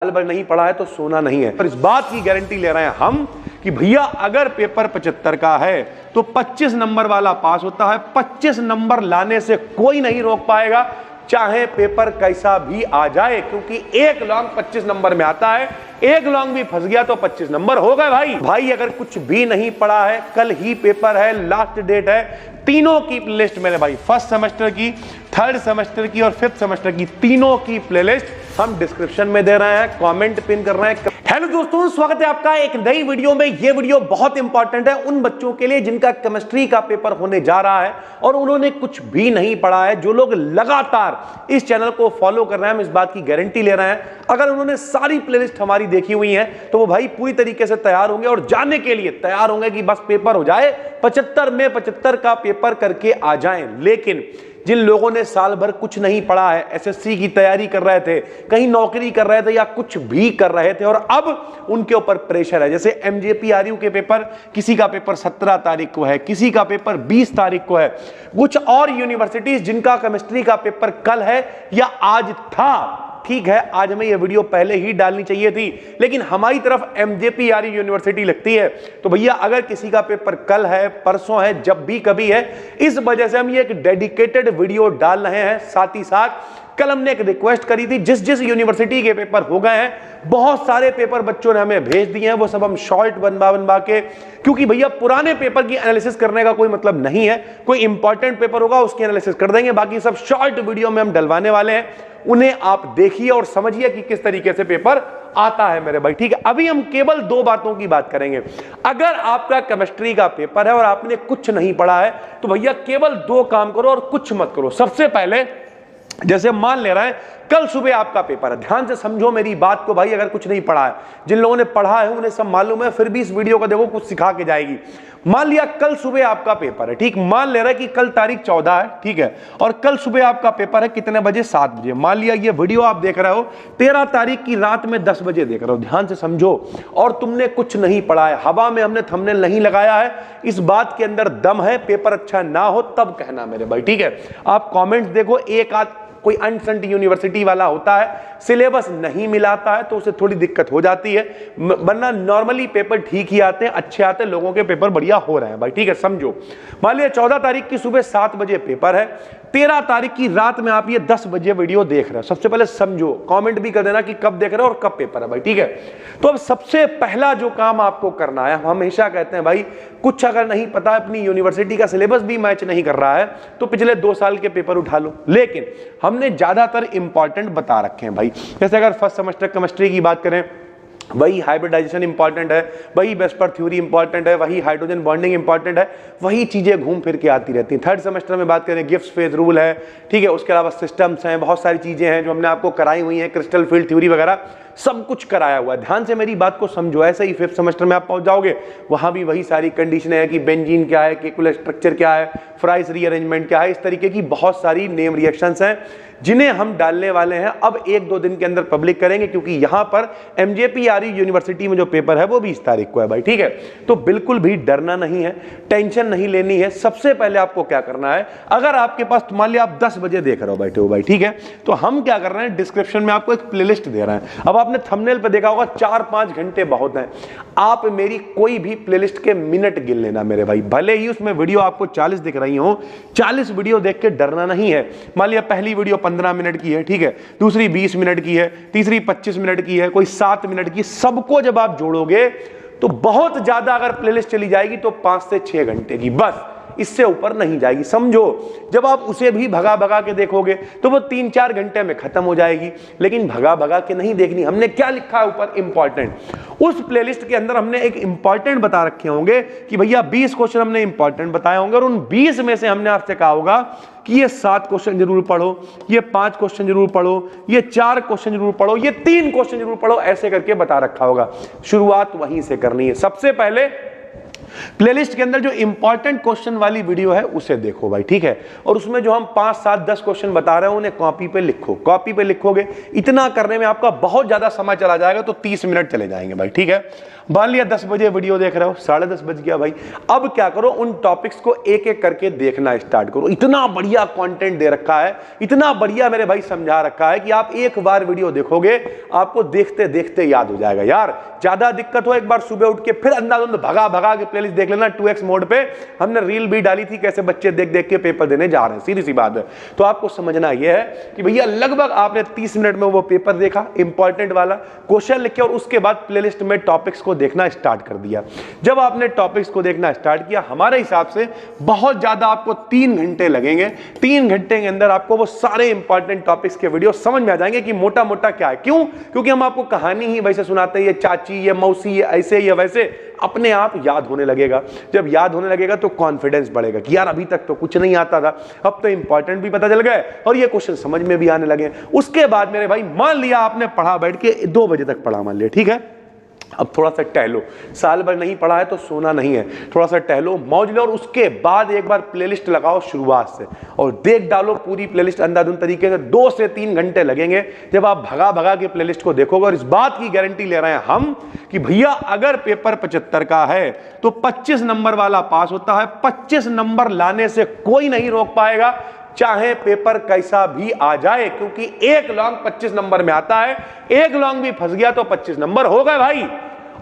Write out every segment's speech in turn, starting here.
साल भर नहीं पढ़ा है तो सोना नहीं है। पर इस बात की गारंटी ले रहे हैं हम कि भैया अगर पेपर 75 का है तो 25 नंबर वाला पास होता है। 25 नंबर लाने से कोई नहीं रोक पाएगा, चाहे पेपर कैसा भी आ जाए, क्योंकि एक लॉन्ग 25 नंबर में आता है। एक लॉन्ग भी फंस गया तो 25 नंबर हो गए। भाई अगर कुछ भी नहीं पढ़ा है, कल ही पेपर है, लास्ट डेट है, तीनों की प्लेलिस्ट मेरे भाई, फर्स्ट सेमेस्टर की, थर्ड सेमेस्टर की और फिफ्थ सेमेस्टर की, तीनों की प्लेलिस्ट हम डिस्क्रिप्शन में दे रहे हैं, कमेंट पिन कर रहे हैं। हेलो दोस्तों, स्वागत है आपका एक नई वीडियो में। ये वीडियो बहुत इंपॉर्टेंट है उन बच्चों के लिए जिनका केमिस्ट्री का पेपर होने जा रहा है और उन्होंने कुछ भी नहीं पढ़ा है। जो लोग लगातार इस चैनल को फॉलो कर रहे हैं, हम इस बात की गारंटी ले रहे हैं, अगर उन्होंने सारी प्लेलिस्ट हमारी देखी हुई है तो वो भाई पूरी तरीके से तैयार होंगे और जाने के लिए तैयार होंगे कि बस पेपर हो जाए, 75 में 75 का पेपर करके आ जाएं। लेकिन जिन लोगों ने साल भर कुछ नहीं पढ़ा है, एसएससी की तैयारी कर रहे थे, कहीं नौकरी कर रहे थे या कुछ भी कर रहे थे और अब उनके ऊपर प्रेशर है, जैसे एमजेपीआरयू के पेपर, किसी का पेपर 17 तारीख को है, किसी का पेपर 20 तारीख को है, कुछ और यूनिवर्सिटीज जिनका केमिस्ट्री का पेपर कल है या आज था। ठीक है, आज हमें यह वीडियो पहले ही डालनी चाहिए थी, लेकिन हमारी तरफ एमजेपीआरयू यूनिवर्सिटी लगती है। तो भैया अगर किसी का पेपर कल है, परसों है, जब भी कभी है, इस वजह से हम ये एक डेडिकेटेड वीडियो डाल रहे हैं। साथ ही साथ कल हमने एक रिक्वेस्ट करी थी, जिस जिस यूनिवर्सिटी के पेपर हो गए हैं, बहुत सारे पेपर बच्चों ने हमें भेज दिए हैं, वो सब हम शॉर्ट बनवा के, क्योंकि भैया पुराने पेपर की एनालिसिस करने का कोई मतलब नहीं है। कोई इंपॉर्टेंट पेपर होगा उसकी एनालिसिस कर देंगे, बाकी सब शॉर्ट वीडियो में हम डलवाने वाले हैं। उन्हें आप देखिए और समझिए कि किस तरीके से पेपर आता है मेरे भाई। ठीक है, अभी हम केवल दो बातों की बात करेंगे। अगर आपका केमिस्ट्री का पेपर है और आपने कुछ नहीं पढ़ा है तो भैया केवल दो काम करो और कुछ मत करो। सबसे पहले, जैसे मान ले रहा है कल सुबह आपका पेपर है, ध्यान से समझो मेरी बात को भाई। अगर कुछ नहीं पढ़ा है, जिन लोगों ने पढ़ा है उन्हें सब मालूम है, फिर भी इस वीडियो को देखो, कुछ सिखा के जाएगी। मान लिया कल सुबह आपका पेपर है, ठीक, मान ले रहा है कि कल तारीख 14 है, ठीक है, और कल सुबह आपका पेपर है कितने बजे? 7 बजे। मान लिया ये वीडियो आप देख रहे हो 13 तारीख की रात में 10 बजे देख रहे हो, ध्यान से समझो, और तुमने कुछ नहीं पढ़ा है, हवा में हमने थंबनेल नहीं लगाया है, इस बात के अंदर दम है, पेपर अच्छा ना हो तब कहना मेरे भाई। ठीक है, आप कॉमेंट देखो, एक आध कोई अनसंट यूनिवर्सिटी वाला होता है, सिलेबस नहीं मिलाता है तो उसे थोड़ी दिक्कत हो जाती है, वरना नॉर्मली पेपर ठीक ही आते हैं, अच्छे आते हैं, लोगों के पेपर बढ़िया हो रहे हैं भाई। ठीक है, समझो, मान लिया 14 तारीख की सुबह 7 बजे पेपर है, 13 तारीख की रात में आप ये 10 बजे वीडियो देख रहे हो। सबसे पहले समझो, कमेंट भी कर देना कि कब देख रहे हो और कब पेपर है भाई। ठीक है, तो अब सबसे पहला जो काम आपको करना है, हम हमेशा कहते हैं भाई, कुछ अगर नहीं पता, अपनी यूनिवर्सिटी का सिलेबस भी मैच नहीं कर रहा है तो पिछले 2 साल के पेपर उठा लो। लेकिन हमने ज्यादातर इंपॉर्टेंट बता रखे हैं भाई। जैसे अगर फर्स्ट सेमेस्टर केमिस्ट्री की बात करें, वही हाइब्रिडाइजेशन इंपॉर्टेंट है, वही वेस्पर थ्योरी इंपॉर्टेंट है, वही हाइड्रोजन बॉन्डिंग इंपॉर्टेंट है, वही चीजें घूम फिर के आती रहती हैं। थर्ड सेमेस्टर में बात करें, गिब्स फेज रूल है, ठीक है, उसके अलावा सिस्टम्स हैं, बहुत सारी चीजें हैं जो हमने आपको कराई हुई हैं, क्रिस्टल फील्ड थ्योरी वगैरह सब कुछ कराया हुआ है। ध्यान से मेरी बात को समझो, ऐसे ही फिफ्थ सेमेस्टर में आप पहुंच जाओगे, वहां भी वही सारी कंडीशनें हैं कि बेंजीन क्या है, केकुलर स्ट्रक्चर क्या है, फ्राइस रीअरेंजमेंट क्या है, इस तरीके की बहुत सारी नेम रिएक्शंस हैं जिन्हें हम डालने वाले हैं। अब 1-2 दिन के अंदर पब्लिक करेंगे, क्योंकि यहां पर एमजेपीआरयू यूनिवर्सिटी में जो पेपर है वो 20 तारीख को है भाई। ठीक है, तो बिल्कुल भी डरना नहीं है, टेंशन नहीं लेनी है। सबसे पहले आपको क्या करना है, अगर आपके पास, मान लिया आप 10 बजे देख रहे हो, बैठे हो भाई, ठीक है, तो हम क्या कर रहे हैं, डिस्क्रिप्शन में आपको एक प्लेलिस्ट दे रहे हैं। अब आपने थंबनेल पे देखा होगा 4-5 घंटे बहुत हैं, आप मेरी कोई भी प्लेलिस्ट के मिनट गिन लेना मेरे भाई, भले ही उसमें वीडियो आपको 40 दिख रही हो, 40 वीडियो देख के डरना नहीं है। मान लिया पहली वीडियो 15 मिनट की है, ठीक है, दूसरी 20 मिनट की है, तीसरी 25 मिनट की है, कोई 7 मिनट की, सबको जब आप जोड़ोगे तो बहुत ज्यादा अगर प्लेलिस्ट चली जाएगी तो 5 से 6 घंटे की, बस इससे ऊपर नहीं जाएगी। समझो, जब आप उसे भी भगा भगा के देखोगे तो वो 3-4 घंटे में खत्म हो जाएगी, लेकिन भगा भगा के नहीं देखनी। हमने क्या लिखा है ऊपर, इंपॉर्टेंट, उस प्लेलिस्ट के अंदर हमने एक इंपॉर्टेंट बता रखे होंगे कि भैया 20 क्वेश्चन हमने इंपॉर्टेंट बताए होंगे, और उन 20 में से हमने आपसे कहा होगा कि ये 7 क्वेश्चन जरूर पढ़ो, ये 5 क्वेश्चन जरूर पढ़ो, ये 4 क्वेश्चन जरूर पढ़ो, ये 3 क्वेश्चन जरूर पढ़ो, ऐसे करके बता रखा होगा। शुरुआत वहीं से करनी है। सबसे पहले प्लेलिस्ट के अंदर जो इंपॉर्टेंट क्वेश्चन वाली वीडियो है उसे देखो भाई, ठीक है। और उसमें जो हम 5, 7, 10 क्वेश्चन बता रहे हैं उन्हें कॉपी पे लिखो। कॉपी पे लिखोगे, इतना करने में आपका बहुत ज्यादा समय चला जाएगा, तो 30 मिनट चले जाएंगे भाई, ठीक है। मान लिया 10 बजे वीडियो देख रहे हो, 10:30 बज गया भाई। अब क्या करो, उन टॉपिक्स को एक एक करके देखना स्टार्ट करो। इतना बढ़िया कंटेंट दे रखा है, इतना बढ़िया मेरे भाई समझा रखा है कि आप एक बार वीडियो देखोगे आपको देखते देखते याद हो जाएगा। यार ज्यादा दिक्कत हो, एक बार सुबह उठ के फिर अंधाधुंध भगा भगा के प्लेलिस्ट देख लेना। 2x मोड पे हमने रील भी डाली थी, कैसे बच्चे देख देख के पेपर देने जा रहे हैं, सीधी सी बात है। तो आपको समझना यह है कि भैया लगभग आपने 30 मिनट में वो पेपर देखा, इंपॉर्टेंट वाला क्वेश्चन लिखे, और उसके बाद प्लेलिस्ट में टॉपिक्स को देखना स्टार्ट कर दिया। जब आपने टॉपिक्स को देखना स्टार्ट किया, हमारे हिसाब से बहुत ज्यादा आपको 3 घंटे लगेंगे। 3 घंटे के अंदर आपको वो सारे इंपॉर्टेंट टॉपिक्स के वीडियो समझ में आ जाएंगे कि मोटा मोटा क्या है। क्यों? क्योंकि हम आपको कहानी ही वैसे सुनाते हैं, ये चाची, ये मौसी, ये ऐसे, ये वैसे, अपने आप याद होने लगेगा। जब याद होने लगेगा तो कॉन्फिडेंस बढ़ेगा कि यार अभी तक तो कुछ नहीं आता था, अब तो इंपॉर्टेंट भी पता चल गए और ये क्वेश्चन समझ में भी आने लगे। उसके बाद मेरे भाई मान लिया आपने पढ़ा, बैठ के 2 बजे तक पढ़ा, मान लिया, ठीक है। अब थोड़ा सा टहलो, साल भर नहीं पढ़ा है तो सोना नहीं है, थोड़ा सा टहलो, मौज लो, और उसके बाद एक बार प्लेलिस्ट लगाओ शुरुआत से और देख डालो पूरी प्लेलिस्ट अंधाधुंध तरीके से। 2 से 3 घंटे लगेंगे जब आप भगा भगा के प्लेलिस्ट को देखोगे। और इस बात की गारंटी ले रहे हैं हम कि भैया अगर पेपर 75 का है तो 25 नंबर वाला पास होता है। 25 नंबर लाने से कोई नहीं रोक पाएगा, चाहे पेपर कैसा भी आ जाए, क्योंकि एक लॉन्ग 25 नंबर में आता है। एक लॉन्ग भी फंस गया तो 25 नंबर हो गए भाई।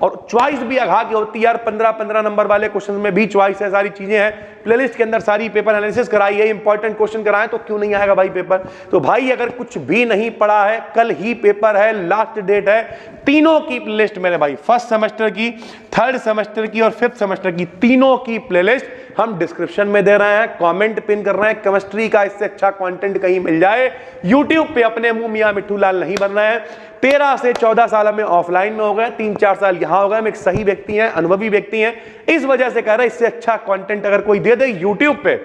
और चॉइस भी अघा की होती है यार, 15-15 नंबर वाले क्वेश्चन में भी चॉइस है, सारी चीजें हैं। प्लेलिस्ट के अंदर सारी पेपर एनालिसिस कराई है, इंपॉर्टेंट क्वेश्चन कराए, तो क्यों नहीं आएगा भाई पेपर। तो भाई अगर कुछ भी नहीं पढ़ा है, कल ही पेपर है, लास्ट डेट है। तीनों की प्लेलिस्ट मेरे भाई, फर्स्ट सेमेस्टर की, थर्ड सेमेस्टर की और 5th सेमेस्टर की, तीनों की प्लेलिस्ट हम डिस्क्रिप्शन में दे रहे हैं, कमेंट पिन कर रहे हैं। केमिस्ट्री का इससे अच्छा कंटेंट कहीं मिल जाए, यूट्यूब पे अपने मुंह मियां मिट्ठू लाल नहीं बन रहे हैं। 13 से 14 साल में ऑफलाइन में हो गए, 3-4 साल यहां हो गए। हम एक सही व्यक्ति हैं, अनुभवी व्यक्ति हैं, इस वजह से कह रहे हैं इससे अच्छा कंटेंट अगर कोई दे दे यूट्यूब पे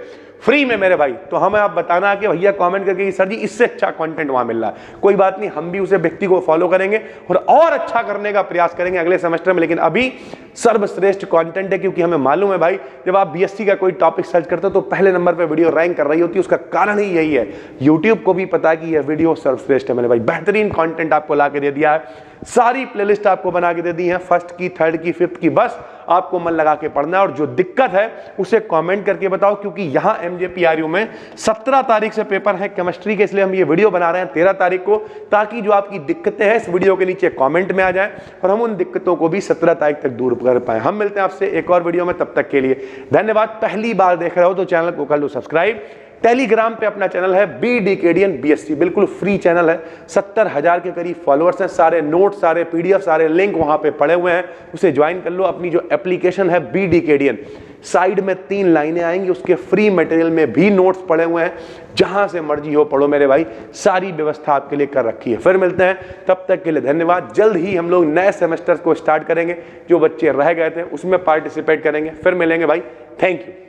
फ्री में मेरे भाई, तो हमें आप बताना कि भैया कमेंट करके सर जी इससे अच्छा कंटेंट वहां मिल रहा है। कोई बात नहीं, हम भी उसे व्यक्ति को फॉलो करेंगे और अच्छा करने का प्रयास करेंगे अगले सेमेस्टर में। लेकिन अभी सर्वश्रेष्ठ कंटेंट है, क्योंकि हमें मालूम है भाई जब आप बीएससी का कोई टॉपिक सर्च करते हो तो पहले नंबर पे वीडियो रैंक कर रही होती है। उसका कारण ही यही है, यूट्यूब को भी पता है कि यह वीडियो सर्वश्रेष्ठ है मेरे भाई। बेहतरीन कंटेंट आपको ला के दे दिया है, सारी प्लेलिस्ट आपको बना के दे दी है, 1st की, 3rd की, 5th की। बस आपको मन लगा के पढ़ना है, और जो दिक्कत है उसे कमेंट करके बताओ, क्योंकि यहां एमजेपीआरयू में 17 तारीख से पेपर है केमिस्ट्री के, इसलिए हम ये वीडियो बना रहे हैं 13 तारीख को, ताकि जो आपकी दिक्कतें हैं इस वीडियो के नीचे कमेंट में आ जाए और हम उन दिक्कतों को भी 17 तारीख तक दूर कर पाए। हम मिलते हैं आपसे एक और वीडियो में, तब तक के लिए धन्यवाद। पहली बार देख रहे हो तो चैनल को कर लो सब्सक्राइब। टेलीग्राम पे अपना चैनल है BDKDN BSc, बिल्कुल फ्री चैनल है, 70,000 के करीब फॉलोअर्स हैं, सारे नोट्स, सारे PDF, सारे लिंक वहां पे पड़े हुए हैं, उसे ज्वाइन कर लो। अपनी जो एप्लीकेशन है BDKDN, साइड में 3 लाइनें आएंगी, उसके फ्री मटेरियल में भी नोट्स पड़े हुए हैं, जहां से मर्जी हो पढ़ो मेरे भाई, सारी व्यवस्था आपके लिए कर रखी है। फिर मिलते हैं, तब तक के लिए धन्यवाद। जल्द ही हम लोग नए सेमेस्टर को स्टार्ट करेंगे, जो बच्चे रह गए थे उसमें पार्टिसिपेट करेंगे। फिर मिलेंगे भाई, थैंक यू।